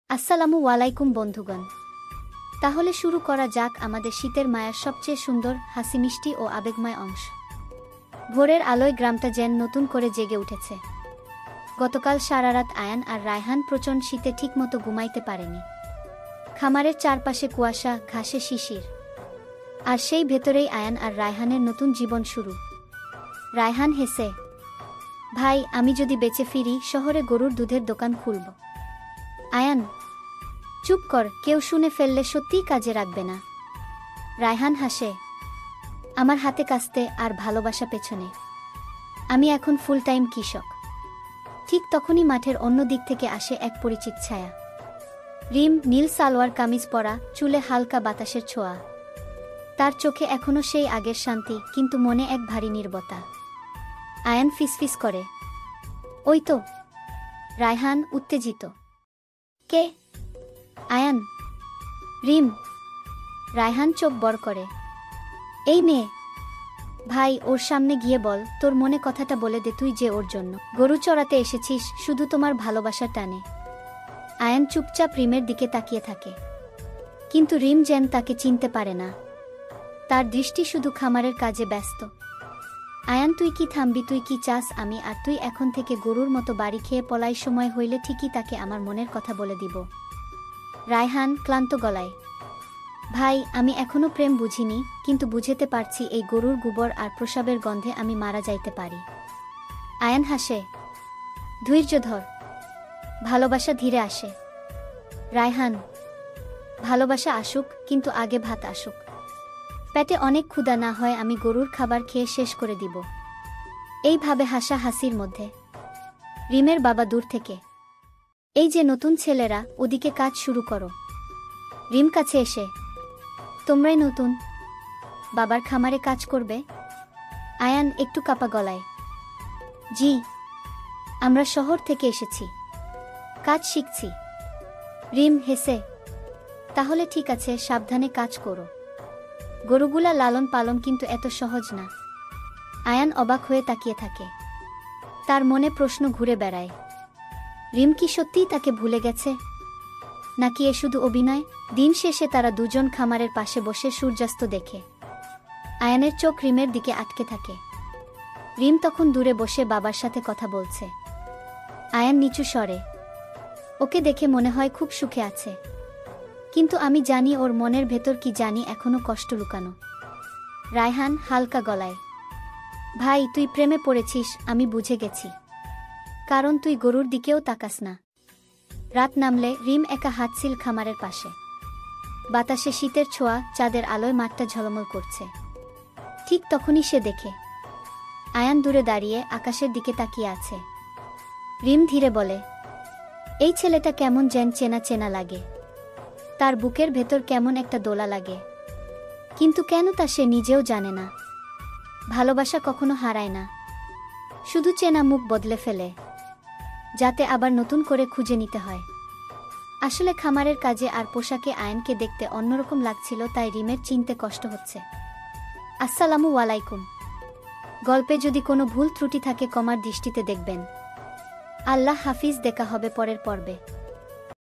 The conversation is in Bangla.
আসসালামু আলাইকুম বন্ধুগণ। তাহলে শুরু করা যাক আমাদের শীতের মায়ার সবচেয়ে সুন্দর, হাসিমিষ্টি ও আবেগময় অংশ। ভোরের আলোয় গ্রামটা যেন নতুন করে জেগে উঠেছে। গতকাল সারারাত আয়ান আর রায়হান প্রচণ্ড শীতে ঠিকমতো ঘুমাইতে পারেনি। খামারের চারপাশে কুয়াশা, ঘাসে শিশির, আর সেই ভেতরেই আয়ান আর রায়হানের নতুন জীবন শুরু। রায়হান হেসে, ভাই, আমি যদি বেঁচে ফিরি শহরে গরুর দুধের দোকান খুলব। আয়ান, চুপ কর, কেউ শুনে ফেললে সত্যিই কাজে রাখবে না। রায়হান হাসে, আমার হাতে কাস্তে আর ভালোবাসা পেছনে। আমি এখন ফুল টাইম কৃষক। ঠিক তখনই মাঠের অন্য দিক থেকে আসে এক পরিচিত ছায়া। রিম, নীল সালোয়ার কামিজ পরা, চুলে হালকা বাতাসের ছোঁয়া। তার চোখে এখনো সেই আগের শান্তি, কিন্তু মনে এক ভারী নীরবতা। আয়ান ফিসফিস করে, ওই তো। রায়হান উত্তেজিত, কে? আয়ান। রিম। রায়হান চোখ বড় করে, এই মেয়ে। ভাই, ওর সামনে গিয়ে বল, তোর মনে কথাটা বলে দে, তুই যে ওর জন্য গরু চড়াতে এসেছিস শুধু তোমার ভালোবাসার টানে। আয়ান চুপচাপ রিমের দিকে তাকিয়ে থাকে, কিন্তু রিম যেন তাকে চিনতে পারে না। তার দৃষ্টি শুধু খামারের কাজে ব্যস্ত। আয়ান, তুই কি থামবি? তুই কি চাস আমি আর তুই এখন থেকে গরুর মতো বাড়ি খেয়ে পলাই? সময় হইলে ঠিকই তাকে আমার মনের কথা বলে দিব। রায়হান ক্লান্ত গলায়, ভাই, আমি এখনো প্রেম বুঝিনি, কিন্তু বুঝতে পারছি এই গরুর গোবর আর প্রসাবের গন্ধে আমি মারা যাইতে পারি। আয়ান হাসে, ধৈর্য ধর, ভালোবাসা ধীরে আসে। রায়হান, ভালোবাসা আসুক, কিন্তু আগে ভাত আসুক। পেটে অনেক ক্ষুধা না হয় আমি গরুর খাবার খেয়ে শেষ করে দিব। এইভাবে হাসাহাসির মধ্যে রিমের বাবা দূর থেকে, এই যে নতুন ছেলেরা, ওদিকে কাজ শুরু করো। রিম কাছে এসে, তোমরাই নতুন বাবার খামারে কাজ করবে? আয়ান একটু কাপা গলায়, জি, আমরা শহর থেকে এসেছি, কাজ শিখছি। রিম হেসে, তাহলে ঠিক আছে, সাবধানে কাজ করো। গরুগুলা লালন পালন কিন্তু এত সহজ না। আয়ান অবাক হয়ে তাকিয়ে থাকে। তার মনে প্রশ্ন ঘুরে বেড়ায়, রিম কি সত্যিই তাকে ভুলে গেছে, নাকি এ শুধু অভিনয়? দিন শেষে তারা দুজন খামারের পাশে বসে সূর্যাস্ত দেখে। আয়ানের চোখ রিমের দিকে আটকে থাকে। রিম তখন দূরে বসে বাবার সাথে কথা বলছে। আয়ান নিচু স্বরে, ওকে দেখে মনে হয় খুব সুখে আছে, কিন্তু আমি জানি ওর মনের ভেতর কি জানি এখনো কষ্ট লুকানো। রায়হান হালকা গলায়, ভাই, তুই প্রেমে পড়েছিস, আমি বুঝে গেছি, কারণ তুই গরুর দিকেও তাকাস না। রাত নামলে রিম একা হাঁটছিল খামারের পাশে। বাতাসে শীতের ছোঁয়া, চাঁদের আলোয় মাঠটা ঝলমল করছে। ঠিক তখনই সে দেখে আয়ান দূরে দাঁড়িয়ে আকাশের দিকে তাকিয়ে আছে। রিম ধীরে বলে, এই ছেলেটা কেমন যেন চেনা চেনা লাগে। তার বুকের ভেতর কেমন একটা দোলা লাগে, কিন্তু কেন তা সে নিজেও জানে না। ভালোবাসা কখনো হারায় না, শুধু চেনা মুখ বদলে ফেলে, যাতে আবার নতুন করে খুঁজে নিতে হয়। আসলে খামারের কাজে আর পোশাকে আয়ানকে দেখতে অন্যরকম লাগছিল, তাই রিমের চিনতে কষ্ট হচ্ছে। আসসালামু আলাইকুম। গল্পে যদি কোনো ভুল ত্রুটি থাকে ক্ষমার দৃষ্টিতে দেখবেন। আল্লাহ হাফিজ, দেখা হবে পরের পর্বে।